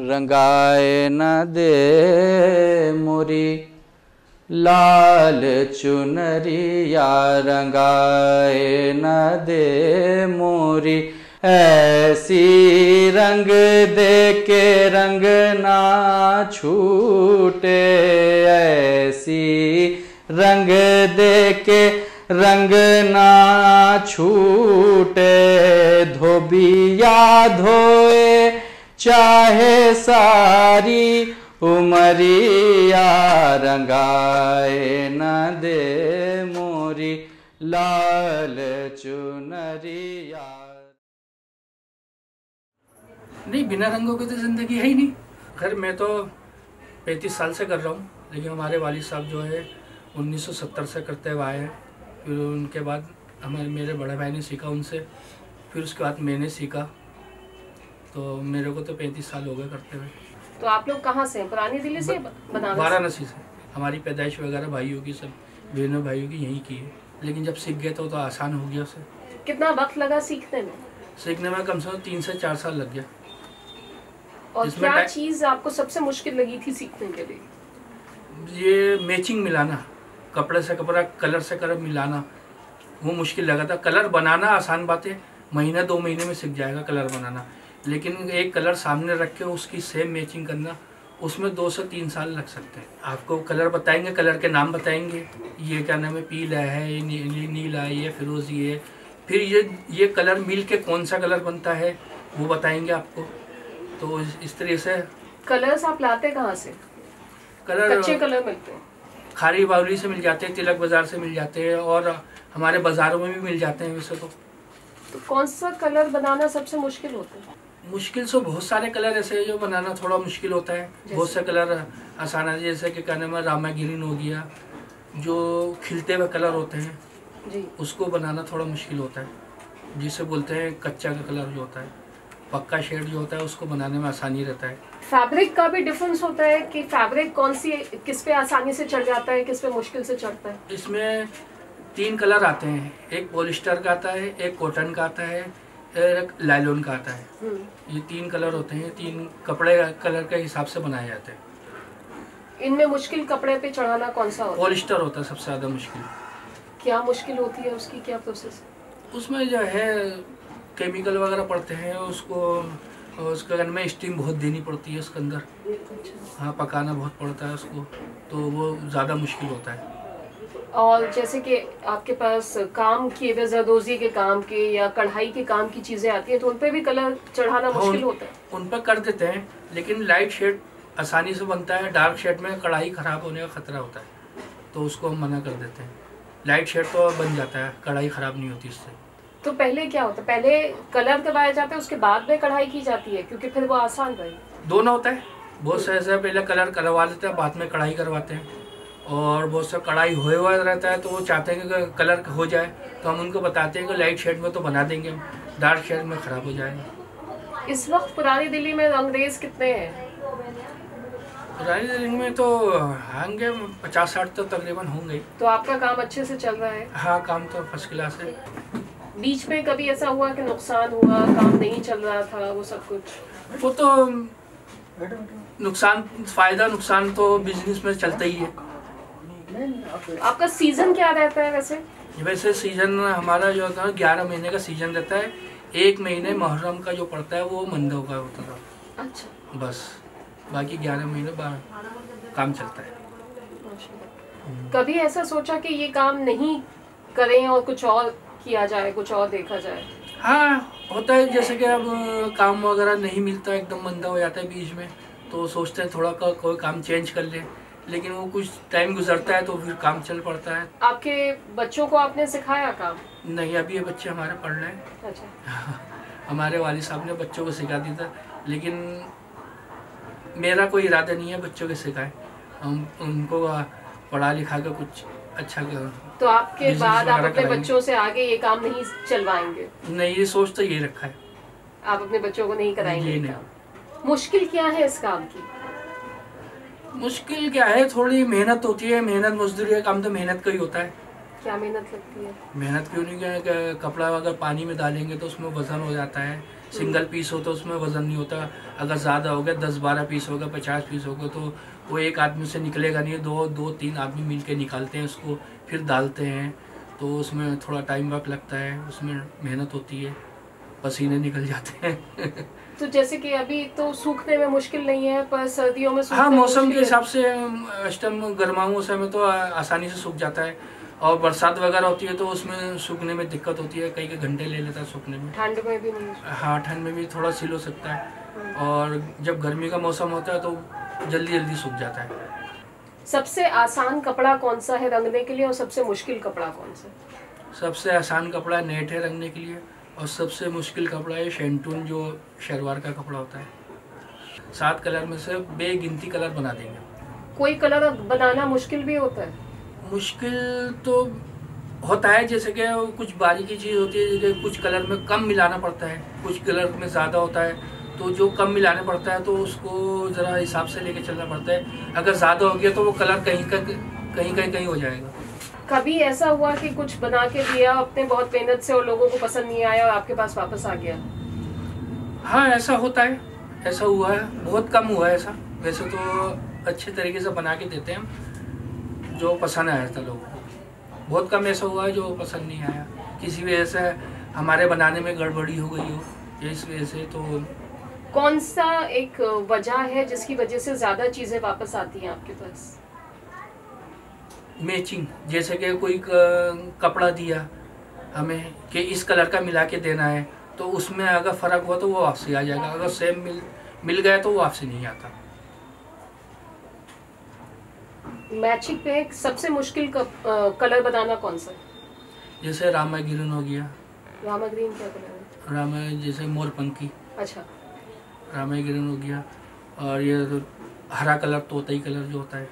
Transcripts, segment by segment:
रंगाए न दे मोरी लाल चुनरिया, रंगाए न दे मोरी ऐसी रंग दे के रंग ना छूटे, ऐसी रंग दे के रंग ना छूटे। धोबिया धोए चाहे सारी उमरिया, रंगाए न दे मोरी लाल चुनरिया। नहीं, बिना रंगों की तो ज़िंदगी है ही नहीं। खैर मैं तो 35 साल से कर रहा हूँ, लेकिन हमारे वालिद साहब जो है 1970 से करते हुए आए हैं। फिर उनके बाद मेरे बड़े भाई ने सीखा उनसे, फिर उसके बाद मैंने सीखा, तो मेरे को तो 35 साल हो गए करते हुए। तो आप लोग कहाँ से हैं? पुरानी दिल्ली से? वाराणसी से। हमारी पैदाइश वगैरह भाइयों की, सब बहनों भाइयों की यहीं की है, लेकिन जब सीख गए तो आसान हो गया उसे। कितना वक्त लगा सीखने में? सीखने में कम से कम 3 से 4 साल लग गया। और क्या चीज़ आपको सबसे मुश्किल लगी थी सीखने के लिए? ये मैचिंग मिलाना, कपड़े से कपड़ा, कलर से कलर मिलाना, वो मुश्किल लगा था। कलर बनाना आसान बात है, महीना 2 महीने में सीख जाएगा कलर बनाना, लेकिन एक कलर सामने रख के उसकी सेम मैचिंग करना, उसमें 2 से 3 साल लग सकते हैं। आपको कलर बताएंगे, कलर के नाम बताएंगे, ये क्या नाम है, पीला है, ये नीला है, ये फिरोजी है, फिर ये कलर मिल के कौन सा कलर बनता है वो बताएंगे आपको। तो इस तरह से। कलर्स आप लाते कहाँ से? कच्चे कलर मिलते हैं? खारी बावली से मिल जाते हैं, तिलक बाजार से मिल जाते हैं, और हमारे बाजारों में भी मिल जाते हैं वैसे तो। कौन सा कलर बनाना सबसे मुश्किल होता है? मुश्किल से बहुत सारे कलर ऐसे जो बनाना थोड़ा मुश्किल होता है, बहुत से कलर आसान है, जैसे कि कहने में रामा ग्रीन हो गया, जो खिलते हुए कलर होते हैं जी, उसको बनाना थोड़ा मुश्किल होता है, जिसे बोलते हैं कच्चा का कलर जो होता है। पक्का शेड जो होता है उसको बनाने में आसानी रहता है। फैब्रिक का भी डिफरेंस होता है कि फैब्रिक कौन सी किस पे आसानी से चढ़ जाता है, किस पे मुश्किल से चढ़ता है? इसमें 3 कलर आते हैं, एक पॉलिस्टर का आता है, एक कॉटन का आता है, एक लाइलॉन का आता है। ये 3 कलर होते हैं, 3 कपड़े कलर के हिसाब से बनाए जाते हैं। इनमें मुश्किल कपड़े पे चढ़ाना कौन सा होता है? पॉलिस्टर होता है सबसे ज़्यादा मुश्किल। क्या मुश्किल होती है उसकी, क्या प्रोसेस? उसमें जो है केमिकल वगैरह पड़ते हैं, उसके अंदर में स्टीम बहुत देनी पड़ती है उसके अंदर। हाँ, पकाना बहुत पड़ता है उसको, तो वो ज़्यादा मुश्किल होता है। और जैसे कि आपके पास काम किए हुए जरदोजी के काम के या कढ़ाई के काम की चीज़ें आती हैं, तो उन पे भी कलर चढ़ाना मुश्किल होता है? उन पर कर देते हैं, लेकिन लाइट शेड आसानी से बनता है, डार्क शेड में कढ़ाई ख़राब होने का खतरा होता है, तो उसको हम मना कर देते हैं। लाइट शेड तो बन जाता है, कढ़ाई ख़राब नहीं होती इससे। तो पहले क्या होता है? पहले कलर करवाया जाता है, उसके बाद में कढ़ाई की जाती है, क्योंकि फिर वो आसान रहे? दोनों होता है। बहुत से ऐसे पहले कलर करवा लेते हैं, बाद में कढ़ाई करवाते हैं, और बहुत सा कढ़ाई हुए हुआ रहता है, तो वो चाहते हैं कि कलर हो जाए, तो हम उनको बताते हैं कि लाइट शेड में तो बना देंगे हम, डार्क शेड में ख़राब हो जाएगा। इस वक्त पुरानी दिल्ली में रंगरेज कितने हैं? पुरानी दिल्ली में तो होंगे 50-60 तो तकरीबन होंगे। तो आपका काम अच्छे से चल रहा है? हाँ, काम तो फर्स्ट क्लास है। बीच में कभी ऐसा हुआ कि नुकसान हुआ, काम नहीं चल रहा था, वो सब कुछ? वो तो नुकसान फ़ायदा नुकसान तो बिजनेस में चलता ही है। आपका सीजन क्या रहता है वैसे? वैसे सीजन हमारा जो होता है 11 महीने का सीजन रहता है। 1 महीने मुहर्रम का जो पड़ता है वो मंदों का होता था। अच्छा। बस बाकी 11 महीने काम चलता है। कभी ऐसा सोचा कि ये काम नहीं करें और कुछ और किया जाए, कुछ और देखा जाए? हाँ, होता है, जैसे कि अब काम वगैरह नहीं मिलता, एकदम मंदा हो जाता है बीच में, तो सोचते हैं थोड़ा कोई काम चेंज कर ले, लेकिन वो कुछ टाइम गुजरता है तो फिर काम चल पड़ता है। आपके बच्चों को आपने सिखाया काम? नहीं, अभी ये बच्चे हमारे पढ़ रहे हैं। अच्छा। हमारे वालिद साहब ने बच्चों को सिखा दिया था, लेकिन मेरा कोई इरादा नहीं है बच्चों के सिखाए, हम उनको पढ़ा लिखा कर कुछ अच्छा कर। तो आपके बाद आप अपने बच्चों से आगे ये काम नहीं चलवाएंगे? नहीं, ये सोच तो ये रखा है। आप अपने बच्चों को नहीं कराएंगे? ये नहीं। मुश्किल क्या है इस काम की? मुश्किल क्या है, थोड़ी मेहनत होती है, मेहनत मजदूरी का काम तो मेहनत का ही होता है। क्या मेहनत लगती है? मेहनत क्यों नहीं, क्या कपड़ा अगर पानी में डालेंगे तो उसमें वजन हो जाता है, सिंगल पीस हो तो उसमें वज़न नहीं होता। अगर ज़्यादा हो गया 10-12 पीस हो गया 50 पीस हो गया तो वो एक आदमी से निकलेगा नहीं, 2-3 आदमी मिल के निकालते हैं उसको, फिर डालते हैं। तो उसमें थोड़ा टाइम वक्त लगता है, उसमें मेहनत होती है, पसीने निकल जाते हैं। तो जैसे कि अभी तो सूखने में मुश्किल नहीं है, पर सर्दियों में सूखने हाँ, में मौसम के मुश्किल है। हिसाब से इस टाइम गर्माऊ मौसम में तो आसानी से सूख जाता है, और बरसात वगैरह होती है तो उसमें सूखने में दिक्कत होती है, कई घंटे ले लेता है सूखने में। ठंड में भी नहीं? हाँ, ठंड में भी थोड़ा सिल हो सकता है, और जब गर्मी का मौसम होता है तो जल्दी जल्दी सूख जाता है। सबसे आसान कपड़ा कौन सा है रंगने के लिए और सबसे मुश्किल कपड़ा कौन सा? सबसे आसान कपड़ा नेट है रंगने के लिए, और सबसे मुश्किल कपड़ा है शेंटून, जो शलवार का कपड़ा होता है। 7 कलर में से बेगिनती कलर बना देंगे। कोई कलर बनाना मुश्किल भी होता है? मुश्किल तो होता है, जैसे कि कुछ बारीकी चीज़ होती है, जैसे कुछ कलर में कम मिलाना पड़ता है, कुछ कलर में ज़्यादा होता है, तो जो कम मिलाना पड़ता है तो उसको ज़रा हिसाब से लेके चलना पड़ता है। अगर ज़्यादा हो गया तो वो कलर कहीं हो जाएगा। कभी ऐसा हुआ कि कुछ बना के दिया आपने बहुत मेहनत से और लोगों को पसंद नहीं आया और आपके पास वापस आ गया? हाँ, ऐसा होता है, ऐसा हुआ है, बहुत कम हुआ है ऐसा। वैसे तो अच्छे तरीके से बना के देते हैं हम, जो पसंद आया था लोगों को। बहुत कम ऐसा हुआ है जो पसंद नहीं आया, किसी वजह से हमारे बनाने में गड़बड़ी हो गई हो, इस वजह से। तो कौन सा एक वजह है जिसकी वजह से ज़्यादा चीज़ें वापस आती हैं आपके पास? मैचिंग, जैसे कि कोई कपड़ा दिया हमें कि इस कलर का मिला के देना है, तो उसमें अगर फ़र्क हुआ तो वो वापसी आ जाएगा, अगर सेम मिल गया तो वो वापसी नहीं आता। मैचिंग पे सबसे मुश्किल कलर बनाना कौन सा है? जैसे रामा ग्रीन हो गया। रामा ग्रीन क्या कलर है? रामा जैसे मोरपंखी, अच्छा। रामा ग्रीन हो गया। और ये तो हरा कलर, तोतई कलर जो होता है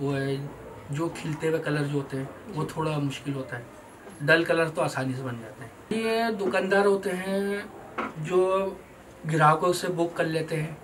वो है। जो खिलते हुए कलर जो होते हैं वो थोड़ा मुश्किल होता है, डल कलर तो आसानी से बन जाते हैं। ये दुकानदार होते हैं जो ग्राहकों से बुक कर लेते हैं,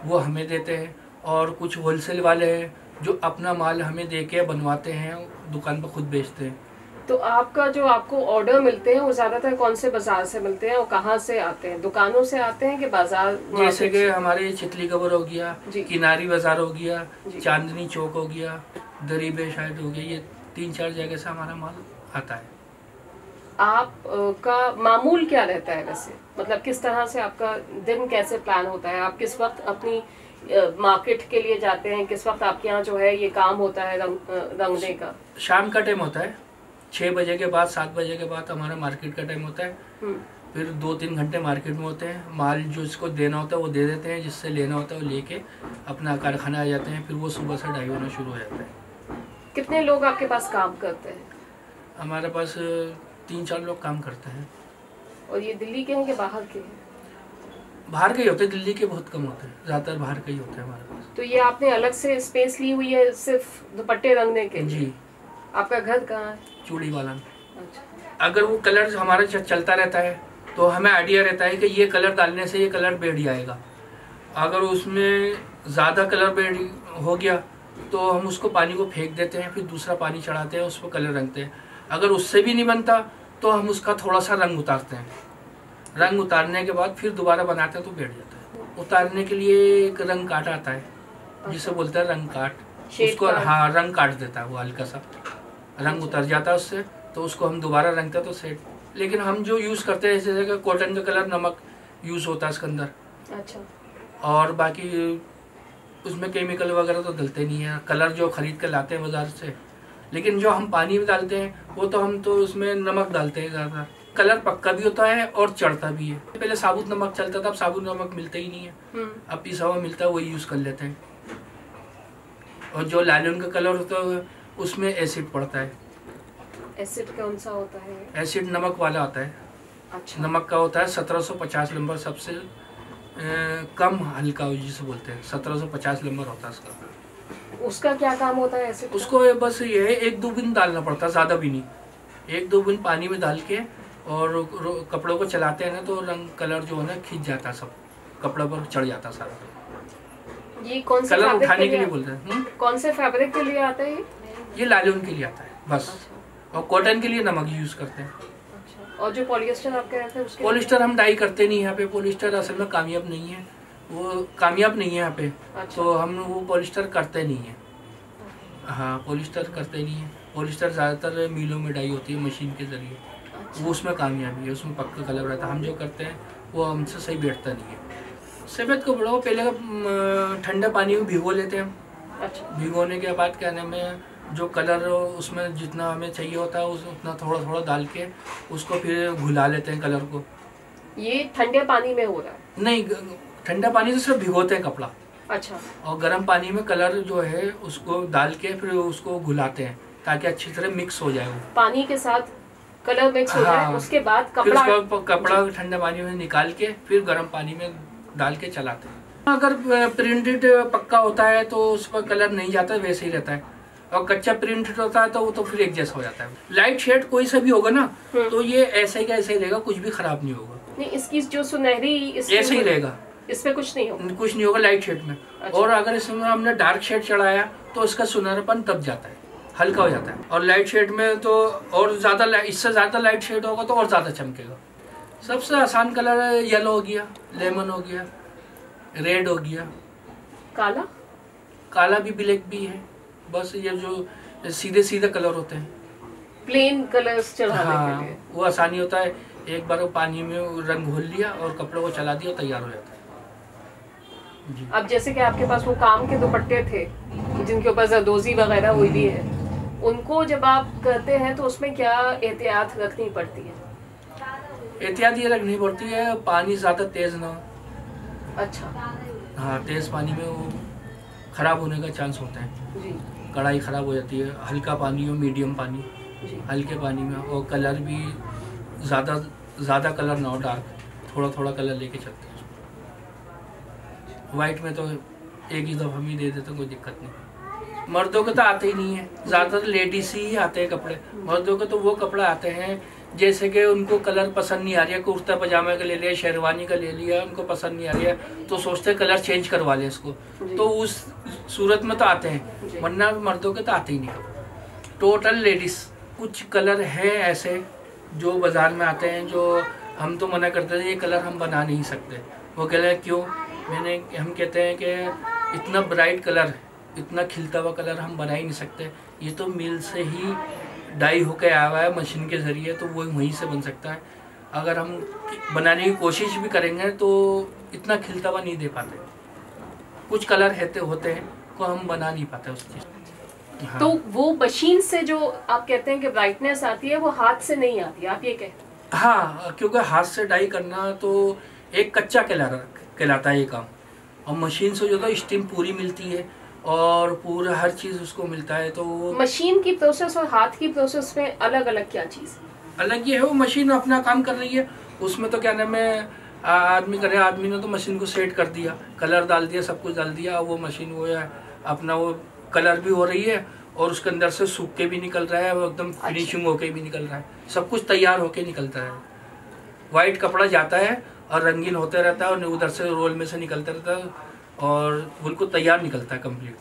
वो हमें देते हैं, और कुछ होलसेल वाले हैं जो अपना माल हमें दे के बनवाते हैं, दुकान पर खुद बेचते हैं। तो आपका जो आपको ऑर्डर मिलते हैं वो ज़्यादातर कौन से बाजार से मिलते हैं और कहाँ से आते हैं? दुकानों से आते हैं कि बाजार? जैसे कि हमारे चितली कबर हो गया, किनारी बाजार हो गया, चांदनी चौक हो गया, दरीबे शायद हो गया, ये 3-4 जगह से हमारा माल आता है। आपका मामूल क्या रहता है वैसे? मतलब किस तरह से आपका दिन कैसे प्लान होता है? आप किस वक्त अपनी मार्केट के लिए जाते हैं? किस वक्त आपके यहाँ जो है ये काम होता है रंगने का? शाम का टाइम होता है, 6 बजे के बाद 7 बजे के बाद हमारा मार्केट का टाइम होता है। फिर 2-3 घंटे मार्केट में होते हैं, माल जो इसको देना होता है वो दे देते हैं, जिससे लेना होता है वो लेके अपना कारखाना आ जाते हैं। फिर वो सुबह से ढाई होना शुरू हो जाता है। कितने लोग आपके पास काम करते हैं? हमारे पास 3-4 लोग काम करते हैं। और ये दिल्ली के हैं कि बाहर के हैं? बाहर के ही होते हैं, दिल्ली के बहुत कम होते हैं, ज़्यादातर बाहर के ही होते हैं हमारे पास। तो ये आपने अलग से स्पेस ली हुई है सिर्फ दुपट्टे रंगने के? जी। आपका घर कहाँ है? चूड़ी वाला। अच्छा। अगर वो कलर हमारा चलता रहता है तो हमें आइडिया रहता है कि ये कलर डालने से ये कलर बैठ जाएगा। अगर उसमें ज़्यादा कलर बैठ हो गया तो हम उसको पानी को फेंक देते हैं, फिर दूसरा पानी चढ़ाते हैं, उस पर कलर रंगते हैं। अगर उससे भी नहीं बनता तो हम उसका थोड़ा सा रंग उतारते हैं, रंग उतारने के बाद फिर दोबारा बनाते हैं तो बैठ जाता है। उतारने के लिए एक रंग काट आता है जिसे बोलते हैं रंग काट, उसको हाँ रंग काट देता है, वो हल्का सा रंग उतर जाता है उससे, तो उसको हम दोबारा रंगते हैं तो सेट। लेकिन हम जो यूज़ करते हैं जैसे कॉटन का कलर, नमक यूज़ होता है इसके अंदर। अच्छा। और बाकी उसमें केमिकल वगैरह तो डलते नहीं है, कलर जो खरीद कर लाते हैं बाज़ार से। लेकिन जो हम पानी में डालते हैं वो तो हम तो उसमें नमक डालते हैं ज़्यादा, कलर पक्का भी होता है और चढ़ता भी है। पहले साबुत नमक चलता था, अब साबुत नमक मिलता ही नहीं है, अब पिसा हुआ मिलता है, वही यूज़ कर लेते हैं। और जो लालन का कलर होता है उसमें एसिड पड़ता है। एसिड कौन सा होता है? एसिड नमक वाला आता है। अच्छा। नमक का होता है 1750 नंबर, सबसे कम हल्का जिसे बोलते हैं, 1750 नंबर होता है उसका। उसका क्या काम होता है एसिड? उसको बस ये है 1-2 बूंद डालना पड़ता है, ज़्यादा भी नहीं, 1-2 बूंद पानी में डाल के और कपड़ों को चलाते हैं ना तो रंग कलर जो है ना खिंच जाता है, सब कपड़ों पर चढ़ जाता है सारा। ये कौन से कलर फैब्रिक उठाने के लिए बोलते हैं। कौन से फैब्रिक के लिए आता है ये? ये लालन के लिए आता है बस। और कॉटन के लिए नमक यूज़ करते हैं। अच्छा। और जो पॉलिएस्टर आप कह रहे थे उसके पॉलिस्टर हम डाई करते नहीं यहाँ पे, पॉलिस्टर असल में कामयाब नहीं है, वो कामयाब नहीं है यहाँ पे। अच्छा। तो हम वो पॉलिस्टर करते नहीं है। हाँ, पॉलिस्टर करते नहीं है। पॉलिस्टर ज़्यादातर मिलों में डाई होती है मशीन के ज़रिए, वो उसमें कामयाबी है, उसमें पक्का कलर रहता है। हम जो करते हैं वो हमसे सही बैठता नहीं है। सफ़ेद कपड़ों को पहले ठंडे पानी में भिगो लेते हैं हम। अच्छा। भिगोने के बाद क्या नाम है, जो कलर उसमें जितना हमें चाहिए होता है उतना थोड़ा थोड़ा डाल के उसको फिर घुला लेते हैं कलर को। ये ठंडे पानी में हो रहा है? नहीं, ठंडा पानी से सिर्फ भिगोते हैं कपड़ा। अच्छा। और गर्म पानी में कलर जो है उसको डाल के फिर उसको घुलाते हैं ताकि अच्छी तरह मिक्स हो जाए वो पानी के साथ कलर मिक्स हो जाए। हाँ। उसके बाद फिर कपड़ा उसको कपड़ा ठंडे पानी में निकाल के फिर गर्म पानी में डाल के चलाते हैं। अगर प्रिंटेड पक्का होता है तो उस पर कलर नहीं जाता, वैसे ही रहता है। और कच्चा प्रिंटेड होता है तो वो तो फिर एक जैसा हो जाता है। लाइट शेड कोई सा भी होगा ना तो ये ऐसे ही का ऐसे ही रहेगा, कुछ भी खराब नहीं होगा। नहीं, इसकी जो सुनहरी ऐसे ही रहेगा, इसमें कुछ नहीं होगा। कुछ नहीं होगा लाइट शेड में। अच्छा। और अगर इसमें हमने डार्क शेड चढ़ाया तो इसका सुनहरापन दब जाता है, हल्का हो जाता है। और लाइट शेड में तो और ज्यादा, इससे ज्यादा लाइट शेड होगा तो और ज्यादा चमकेगा। सबसे आसान कलर है येलो हो गया, लेमन हो गया, रेड हो गया, काला काला भी, ब्लैक भी है। बस ये जो सीधे सीधे कलर होते हैं, प्लेन कलर्स चढ़ाने के लिए। हाँ, वो आसानी होता है। एक बार वो पानी में रंग घोल लिया और कपड़े को चला दिया, तैयार हो जाता है जी। अब जैसे कि आपके पास वो काम के दुपट्टे थे जिनके ऊपर जरदोजी वगैरह हुई भी है, उनको जब आप करते हैं तो उसमें क्या एहतियात रखनी पड़ती है? एहतियात ये रखनी पड़ती है, पानी ज़्यादा तेज़ ना हो। अच्छा। हाँ, तेज़ पानी में वो ख़राब होने का चांस होता है जी कढ़ाई ख़राब हो जाती है। हल्का पानी हो, मीडियम पानी, जी। हल्के पानी में। और कलर भी ज़्यादा कलर ना हो, डार्क, थोड़ा थोड़ा कलर लेके चलते हैं। वाइट में तो एक ही दफ़ा में दे देते, कोई दिक्कत नहीं। मर्दों के तो आते ही नहीं है, ज़्यादातर लेडीज ही आते हैं कपड़े। मर्दों के तो वो कपड़े आते हैं जैसे कि उनको कलर पसंद नहीं आ रही है, कुर्ता पजामा का ले लिया, शेरवानी का ले लिया, उनको पसंद नहीं आ रही है तो सोचते हैं कलर चेंज करवा लें इसको, तो उस सूरत में तो आते हैं, वरना मर्दों के तो आते ही नहीं। Total ladies. कुछ कलर है ऐसे जो बाज़ार में आते हैं जो हम तो मना करते थे, ये कलर हम बना नहीं सकते। वो कलर क्यों? हम कहते हैं कि इतना ब्राइट कलर, इतना खिलता हुआ कलर हम बना ही नहीं सकते, ये तो मिल से ही डाई होकर आया हुआ है मशीन के ज़रिए, तो वो वहीं से बन सकता है। अगर हम बनाने की कोशिश भी करेंगे तो इतना खिलता हुआ नहीं दे पाते। कुछ कलर होते हैं को हम बना नहीं पाते उस चीज़। हाँ। तो वो मशीन से जो आप कहते हैं कि ब्राइटनेस आती है वो हाथ से नहीं आती है, आप ये कहते हैं? हाँ, क्योंकि हाथ से डाई करना तो एक कच्चा कहलाता है ये काम। और मशीन से जो तो स्टीम पूरी मिलती है और पूरा हर चीज़ उसको मिलता है। तो मशीन की प्रोसेस और हाथ की प्रोसेस में अलग अलग क्या चीज़ है? अलग ये है, वो मशीन अपना काम कर रही है, उसमें तो क्या नाम है आदमी करे, आदमी ने तो मशीन को सेट कर दिया, कलर डाल दिया, सब कुछ डाल दिया, वो मशीन वो है अपना वो कलर भी हो रही है और उसके अंदर से सूख के भी निकल रहा है, वो एकदम फिनिशिंग होके भी निकल रहा है, सब कुछ तैयार होके निकलता है। वाइट कपड़ा जाता है और रंगीन होते रहता है और उधर से रोल में से निकलता रहता है और बिल्कुल तैयार निकलता है कंप्लीट।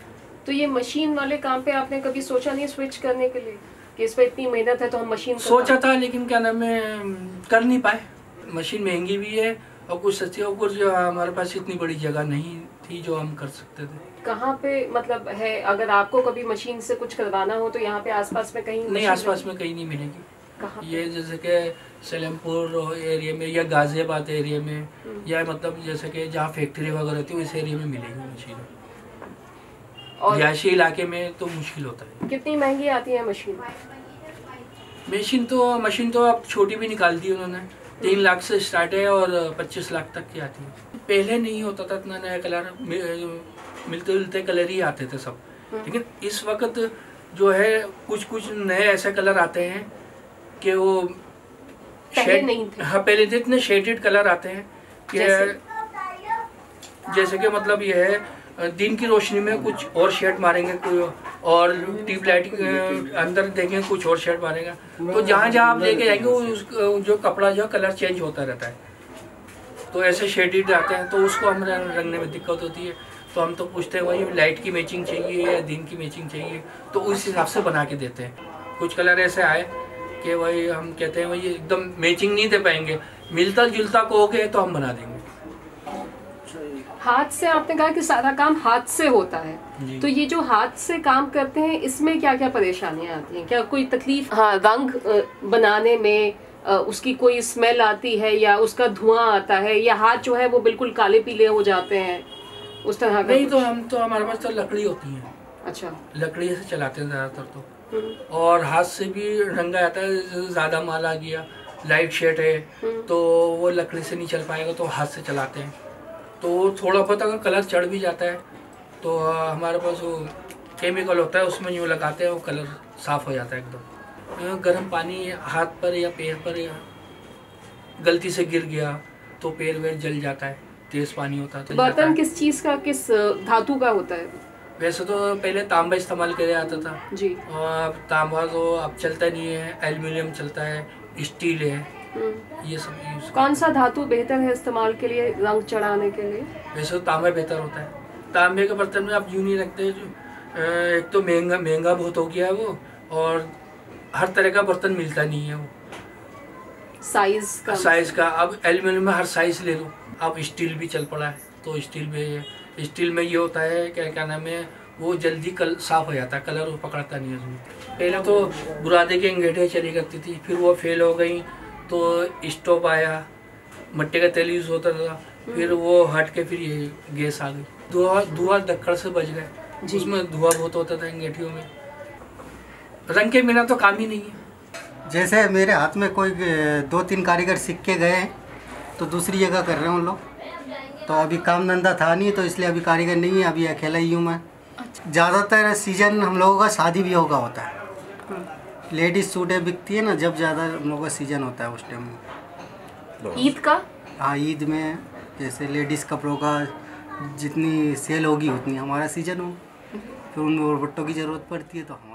तो ये मशीन वाले काम पे आपने कभी सोचा नहीं स्विच करने के लिए कि इस पर इतनी मेहनत है तो हम मशीन सोचा था, लेकिन क्या नाम है कर नहीं पाए। मशीन महंगी भी है और कुछ सस्ती, और कुछ हमारे पास इतनी बड़ी जगह नहीं थी जो हम कर सकते थे। कहाँ पे मतलब है, अगर आपको कभी मशीन से कुछ करवाना हो तो यहाँ पे आसपास में कहीं नहीं, आसपास में कहीं नहीं मिलेगी। कहाँ? ये जैसे कि सलेमपुर एरिया में या गाजियाबाद एरिया में या मतलब जैसे कि जहाँ फैक्ट्री वगैरह होती है उस एरिया में मिलेगी मशीन। और रिहायशी इलाके में तो मुश्किल होता है। कितनी महंगी आती है मशीन? मशीन तो अब छोटी भी निकाल दी उन्होंने, 3 लाख से स्टार्ट है और 25 लाख तक की आती है। पहले नहीं होता था इतना नया कलर, मिलते जुलते कलर ही आते थे सब, लेकिन इस वक्त जो है कुछ नए ऐसे कलर आते हैं कि वो पहले नहीं थे। हाँ, पहले थे इतने शेडेड कलर आते हैं कि जैसे कि मतलब ये है दिन की रोशनी में कुछ और शेड मारेंगे कोई और ट्यूबलाइट अंदर देखेंगे कुछ और शेड मारेगा, तो जहाँ जहाँ आप लेके जाएंगे वो जो कपड़ा जो कलर चेंज होता रहता है, तो ऐसे शेडेड आते हैं तो उसको हम रंगने में दिक्कत होती है। तो हम तो पूछते हैं वही लाइट की मैचिंग चाहिए या दिन की मैचिंग चाहिए, तो उस हिसाब से बना के देते हैं। कुछ कलर ऐसे आए कि भाई हम कहते हैं भाई एकदम मैचिंग नहीं दे पाएंगे, मिलता जुलता कहोगे तो हम बना देंगे। हाथ से आपने कहा कि सारा काम हाथ से होता है, तो ये जो हाथ से काम करते हैं इसमें क्या क्या परेशानियां आती हैं? क्या कोई तकलीफ? हाँ, रंग बनाने में उसकी कोई स्मेल आती है या उसका धुआं आता है, या हाथ जो है वो बिल्कुल काले पीले हो जाते हैं, उस तरह का? नहीं, तो हमारे पास तो लकड़ी होती है। अच्छा, लकड़ी से चलाते हैं ज़्यादातर तो। और हाथ से भी रंगा जाता है, ज़्यादा माल आ गया, लाइट शेड है तो वो लकड़ी से नहीं चल पाएगा तो हाथ से चलाते हैं। तो थोड़ा बहुत अगर कलर चढ़ भी जाता है तो हमारे पास वो केमिकल होता है, उसमें यूँ लगाते हैं, वो कलर साफ़ हो जाता है एकदम। गर्म पानी हाथ पर या पैर पर या गलती से गिर गया तो पैर वैर जल जाता है, तेज़ पानी होता है। बर्तन किस चीज़ का, किस धातु का होता है? वैसे तो पहले तांबा इस्तेमाल किया जाता था जी, और तांबा तो अब चलता नहीं है, एल्युमिनियम चलता है, स्टील है, ये सब यूज। कौन सा धातु बेहतर है इस्तेमाल के लिए, रंग चढ़ाने के लिए? वैसे तो तांबा बेहतर होता है। तांबे के बर्तन में आप यूँ नहीं रखते, एक तो महंगा बहुत हो गया है वो, और हर तरह का बर्तन मिलता नहीं है वो साइज का। अब एल्युमिनियम में हर साइज ले लो, अब स्टील भी चल पड़ा है तो स्टील में ये होता है क्या नाम है, वो जल्दी साफ हो जाता है, कलर वो पकड़ता नहीं है उसमें। पहले तो बुरादे की अंगेठियाँ चली करती थी, फिर वो फेल हो गई तो स्टोव आया, मट्टी का तेल यूज़ होता था, फिर वो हट के फिर ये गैस आ गई। धुआं दक्कड़ से बच गए, उसमें धुआं बहुत होता था अंगेठियों में। रंग के बिना तो काम ही नहीं है। जैसे मेरे हाथ में कोई 2-3 कारीगर सीख के गए तो दूसरी जगह कर रहे हैं उन लोग, तो अभी काम धंधा था नहीं तो इसलिए अभी कारीगर नहीं है, अभी अकेला ही हूँ मैं। ज़्यादातर सीजन हम लोगों का शादी ब्याह का होता है, लेडीज सूटें बिकती है ना, जब ज़्यादा हम लोगों का सीजन होता है उस टाइम में। ईद का? हाँ, ईद में जैसे लेडीज़ कपड़ों का जितनी सेल होगी उतनी हमारा सीजन हो, फिर उन दुपट्टों की ज़रूरत पड़ती है तो हमारा